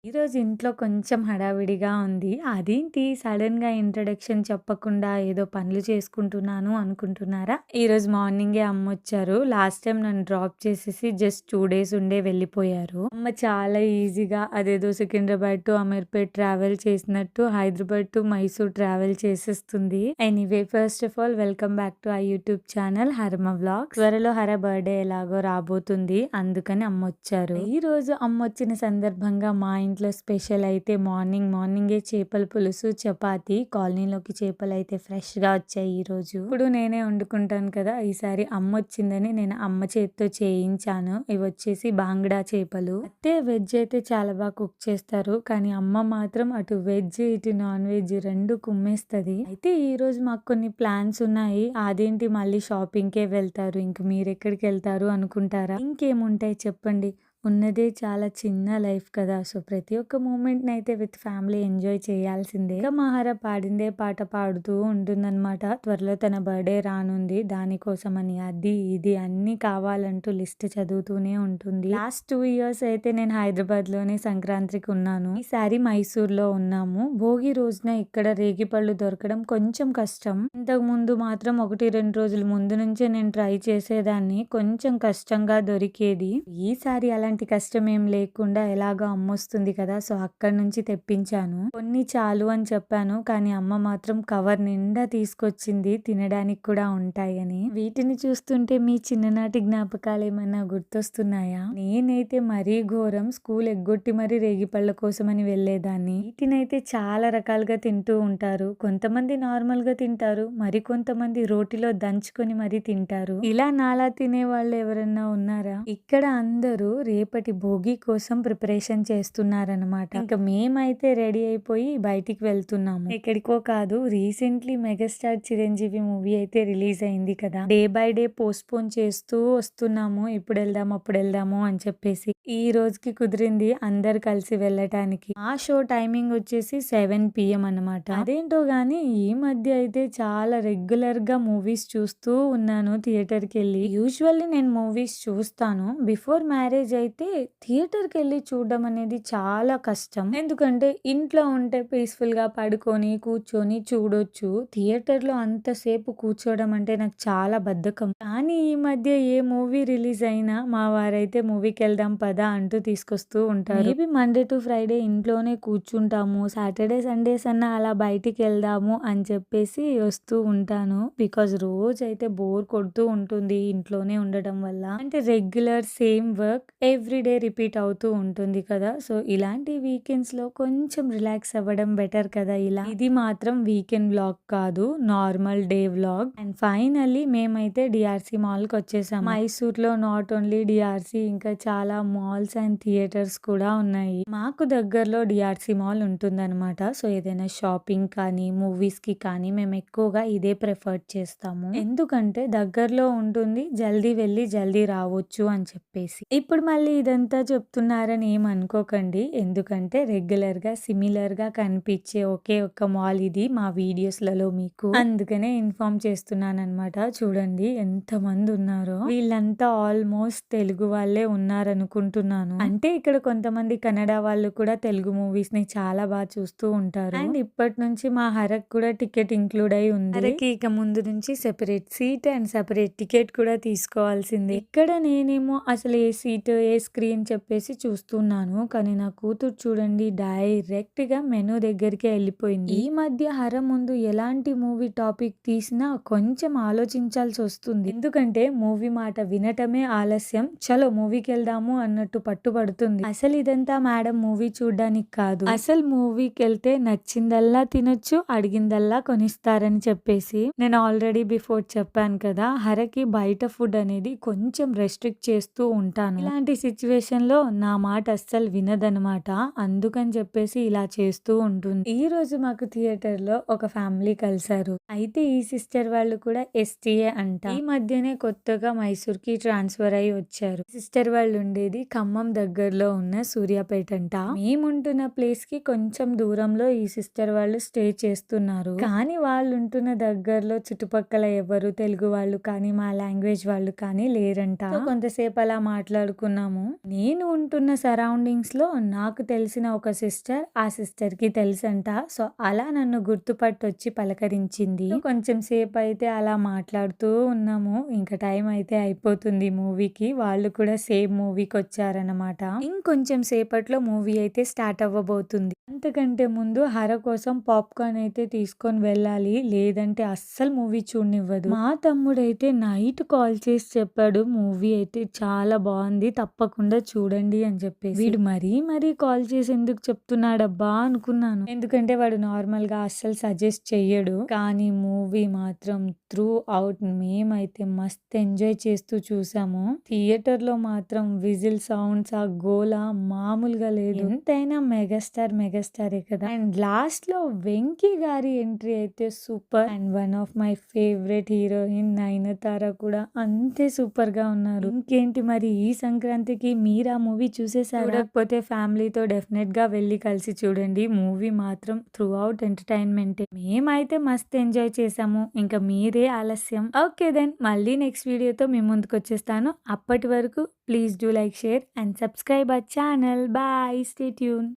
ఈరోజు ఇంట్లో కొంచెం హడావిడిగా ఉంది. అదేంటి సడెన్‌గా ఇంట్రడక్షన్ చెప్పకుండా ఏదో పనులు చేసుకుంటున్నాను అనుకుంటున్నారా? ఈరోజు మార్నింగే అమ్మొచ్చారు. లాస్ట్ టైమ్ నన్ను డ్రాప్ చేసేసి జస్ట్ 2 డేస్ ఉండే వెళ్ళిపోయారు. అమ్మ చాలా ఈజీగా అదేదో సికింద్రాబాద్ టు అమీర్పేట్ ట్రావెల్ చేసినట్టు హైదరాబాద్ టు మైసూర్ ట్రావెల్ చేసేస్తుంది. Anyway first of all welcome back to YouTube channel Harma vlogs. త్వరలో హర బర్త్‌డే ఎలాగో రాబోతుంది. అందుకని అమ్మొచ్చారు. ఈరోజు అమ్మొచ్చిన సందర్భంగా మా ఇంట్లో స్పెషల్ అయితే మార్నింగే చేపల పులుసు, చపాతి. కాలనీలోకి చేపలైతే ఫ్రెష్‌గా వచ్చాయి ఈరోజు. ఇప్పుడు నేనే వండుకుంటాను కదా! ఈసారి అమ్మొచ్చిందని నేను అమ్మ చేత్తో చేయించాను. ఇవొచ్చేసి బాంగ్డా చేపలు. అత్తే వెజ్ అయితే చాలా బాగా కుక్ చేస్తారు. కానీ అమ్మ మాత్రం అటు వెజ్, ఇటు నాన్ వెజ్ 2 కుమ్మేస్తది. అయితే ఈరోజు మాకు కొన్ని ప్లాన్స్ ఉన్నాయి. అదేంటి మళ్ళీ షాపింగ్‌కే వెళ్తారు. ఇంక మీరెక్కడికెళ్తారు అనుకుంటారా? ఇంకేముంటాయి చెప్పండి. ఉన్నదే చాలా చిన్న లైఫ్ కదా! సో, ప్రతి ఒక్క మూమెంట్‌నైతే విత్ ఫ్యామిలీ ఎంజాయ్ చేయాల్సిందే. ఇక మహార పాడిందే పాట పాడుతూ ఉంటుందన్నమాట. త్వరలో తన బర్త్‌డే రానుంది. దానికోసమని అది, ఇది అన్నీ కావాలంటూ లిస్ట్ చదువుతూనే ఉంటుంది. లాస్ట్ 2 ఇయర్స్ అయితే నేను హైదరాబాద్‌లోనే సంక్రాంతికి ఉన్నాను. ఈసారి మైసూర్‌లో ఉన్నాము. భోగి రోజున ఇక్కడ రేగిపళ్ళు దొరకడం కొంచెం కష్టం. ఇంతకుముందు మాత్రం 1, 2 రోజుల ముందు నుంచే నేను ట్రై చేసేదాన్ని. కొంచెం కష్టంగా దొరికేది. ఈసారి అలాంటి కష్టం ఏం లేకుండా ఎలాగో అమ్మొస్తుంది కదా! సో, అక్కడి నుంచి తెప్పించాను. కొన్ని చాలు అని చెప్పాను. కానీ అమ్మ మాత్రం కవర్ నిండా తీసుకొచ్చింది. తినడానికి కూడా ఉంటాయని. వీటిని చూస్తుంటే మీ చిన్ననాటి జ్ఞాపకాలు ఏమన్నా గుర్తొస్తున్నాయా? నేనైతే మరీ ఘోరం. స్కూల్ ఎగ్గొట్టి మరీ రేగిపళ్ళ కోసమని వెళ్ళేదాన్ని. వీటినైతే చాలా రకాలుగా తింటూ ఉంటారు. కొంతమంది నార్మల్‌గా తింటారు. మరికొంతమంది రోటిలో దంచుకొని మరీ తింటారు. ఇలా నాలా తినేవాళ్ళు ఎవరన్నా ఉన్నారా? ఇక్కడ అందరూ రేపటి భోగి కోసం ప్రిపరేషన్ చేస్తున్నారనమాట. ఇంకా మేమైతే రెడీ అయిపోయి బయటికి వెళ్తున్నాము. ఎక్కడికో కాదు, రీసెంట్లీ మెగాస్టార్ చిరంజీవి మూవీ అయితే రిలీజ్ అయింది కదా! డే బై డే పోస్ట్‌పోన్ చేస్తూ వస్తున్నాము. ఇప్పుడు వెళ్దాం, అప్పుడు వెళ్దాము అని చెప్పేసి. ఈ రోజుకి కుదిరింది అందరు కలిసి వెళ్ళటానికి. ఆ షో టైమింగ్ వచ్చేసి 7 PM అనమాట. అదేంటో గానీ ఈ మధ్య అయితే చాలా రెగ్యులర్‌గా మూవీస్ చూస్తూ ఉన్నాను థియేటర్‌కెళ్ళి. యూజువల్లీ నేను మూవీస్ చూస్తాను. బిఫోర్ మ్యారేజ్ అయితే థియేటర్‌కెళ్ళి చూడడం అనేది చాలా కష్టం. ఎందుకంటే ఇంట్లో ఉంటే పీస్‌ఫుల్‌గా పడుకొని, కూర్చొని చూడొచ్చు. థియేటర్‌లో అంతసేపు కూర్చోవడం అంటే నాకు చాలా బద్ధకం. కానీ ఈ మధ్య ఏ మూవీ రిలీజ్ అయినా మా వారైతే మూవీకెళ్దాం పదా అంటూ తీసుకొస్తూ ఉంటారు. మేబీ మండే టు ఫ్రైడే ఇంట్లోనే కూర్చుంటాము. సాటర్డే, సండేస్ అన్నా అలా బయటికెళ్దాము అని చెప్పేసి వస్తూ ఉంటాను. బికాజ్ రోజైతే బోర్ కొడుతూ ఉంటుంది ఇంట్లోనే ఉండటం వల్ల. అంటే regular same work everyday repeat అవుతూ ఉంటుంది కదా! సో, ఇలాంటి వీకెండ్స్‌లో కొంచెం రిలాక్స్ అవ్వడం బెటర్ కదా ఇలా. ఇది మాత్రం వీకెండ్ వ్లాగ్ కాదు. Normal day vlog. And finally మేమైతే డిఆర్‌సీ మాల్‌కొచ్చేసాము. మైసూర్‌లో నాట్ ఓన్లీ డిఆర్‌సీ ఇంకా చాలా మాల్స్ అండ్ థియేటర్స్ కూడా ఉన్నాయి. మాకు దగ్గరలో డిఆర్‌సీ మాల్ ఉంటుందన్నమాట. సో, ఏదైనా షాపింగ్ కానీ, మూవీస్‌కి కానీ మేము ఎక్కువగా ఇదే ప్రిఫర్ చేస్తాము. ఎందుకంటే దగ్గరలో ఉంటుంది. జల్దీ వెళ్ళి జల్దీ రావచ్చు అని చెప్పేసి. ఇప్పుడు మళ్ళీ ఇదంతా చెప్తున్నారని ఏమనుకోకండి. ఎందుకంటే రెగ్యులర్‌గా సిమిలర్‌గా కనిపించే ఒకే ఒక్క మాల్ ఇది మా వీడియోస్‌లలో మీకు. అందుకనే ఇన్ఫార్మ్ చేస్తున్నానన్నమాట. చూడండి ఎంతమంది ఉన్నారో. వీళ్ళంతా ఆల్మోస్ట్ తెలుగు వాళ్ళే ఉన్నారనుకుంటున్నాను. అంటే ఇక్కడ కొంతమంది కన్నడ వాళ్ళు కూడా తెలుగు మూవీస్‌ని చాలా బాగా చూస్తూ ఉంటారు. అండ్ ఇప్పటి నుంచి మా హరకు కూడా టికెట్ ఇంక్లూడ్ అయి ఉంది. హరకి ఇక ముందు నుంచి separate seat and separate ticket కూడా తీసుకోవాల్సిందే. ఇక్కడ నేనేమో అసలు ఏ సీట్, ఏ స్క్రీన్ చెప్పేసి చూస్తున్నాను. కానీ నా కూతురు చూడండి డైరెక్ట్‌గా మెనూ దగ్గరికే వెళ్ళిపోయింది. ఈ మధ్య హర ముందు ఎలాంటి మూవీ టాపిక్ తీసినా కొంచెం ఆలోచించాల్సి వస్తుంది. ఎందుకంటే మూవీ మాట వినటమే ఆలస్యం. చలో మూవీకెళ్దాము అన్నట్టు పట్టుబడుతుంది. అసలు ఇదంతా మేడం మూవీ చూడ్డానికి కాదు. అసలు మూవీకెళ్తే నచ్చిందల్లా తినొచ్చు, అడిగిందల్లా కొనిస్తారని చెప్పేసి. నేను ఆల్రెడీ బిఫోర్ చెప్పాను కదా! హరకి బయట ఫుడ్ అనేది కొంచెం రెస్ట్రిక్ట్ చేస్తూ ఉంటాను. ఇలాంటి సిచ్యువేషన్‌లో నా మాట అస్సలు వినదనమాట. అందుకని చెప్పేసి ఇలా చేస్తూ ఉంటుంది. ఈ రోజు మాకు థియేటర్‌లో ఒక ఫ్యామిలీ కలిసారు. అయితే ఈ సిస్టర్ వాళ్ళు కూడా ఎస్టీఏ అంట. ఈ మధ్యనే కొత్తగా మైసూర్‌కి ట్రాన్స్‌ఫర్ అయ్యి వచ్చారు. సిస్టర్ వాళ్ళు ఉండేది ఖమ్మం దగ్గరలో ఉన్న సూర్యాపేట అంట. మేముంటున్న ప్లేస్‌కి కొంచెం దూరంలో ఈ సిస్టర్ వాళ్ళు స్టే చేస్తున్నారు. కానీ వాళ్ళు ఉంటున్న దగ్గరలో చుట్టుపక్కల ఎవరు తెలుగు వాళ్ళు కానీ, మా లాంగ్వేజ్ వాళ్ళు కానీ లేరంట. సో, కొంతసేపు అలా మాట్లాడుకున్నాము. ఉన్నాము. నేను ఉంటున్న సరౌండింగ్స్‌లో నాకు తెలిసిన ఒక సిస్టర్, ఆ సిస్టర్‌కి తెలుసంట. సో, అలా నన్ను గుర్తుపట్టొచ్చి పలకరించింది. కొంచెం సేపయితే అలా మాట్లాడుతూ ఉన్నాము. ఇంక టైం అయితే అయిపోతుంది మూవీకి. వాళ్ళు కూడా సేమ్ మూవీకొచ్చారనమాట. ఇంకొంచెం సేపట్లో మూవీ అయితే స్టార్ట్ అవ్వబోతుంది. అంతకంటే ముందు హర కోసం పాప్‌కార్న్ అయితే తీసుకొని వెళ్ళాలి. లేదంటే అస్సలు మూవీ చూడనివ్వదు. మా తమ్ముడైతే నైట్ కాల్ చేసి చెప్పాడు, మూవీ అయితే చాలా బావుంది. తప్పకుండా చూడండి అని చెప్పేసి. వీడు మరీ కాల్ చేసి ఎందుకు చెప్తున్నాడబ్బా అనుకున్నాను. ఎందుకంటే వాడు నార్మల్‌గా అస్సలు సజెస్ట్ చెయ్యడు. కానీ మూవీ మాత్రం త్రూ ఔట్ మేమైతే మస్త్ ఎంజాయ్ చేస్తూ చూసాము. థియేటర్‌లో మాత్రం విజిల్ సౌండ్స్, ఆ గోల మామూలుగా లేదు. ఎంతైనా మెగాస్టారే కదా! అండ్ లాస్ట్‌లో వెంకీ గారి ఎంట్రీ అయితే super. And one of my favourite heroine Nayanthara కూడా అంతే సూపర్‌గా ఉన్నారు. ఇంకేంటి మరి ఈ సంక్రాంతికి మీరు ఆ మూవీ చూసేసారా? చూడకపోతే ఫ్యామిలీతో డెఫినెట్‌గా వెళ్లి కలిసి చూడండి. మూవీ మాత్రం త్రూ ఔట్ ఎంటర్‌టైన్‌మెంటే. మేమైతే మస్త్ ఎంజాయ్ చేసాము. ఇంకా మీరే ఆలస్యం. ఓకే దెన్ మళ్ళీ నెక్స్ట్ వీడియోతో మీ ముందుకొచ్చేస్తాను. అప్పటి వరకు please do like, share and subscribe our channel. Bye. Stay tune.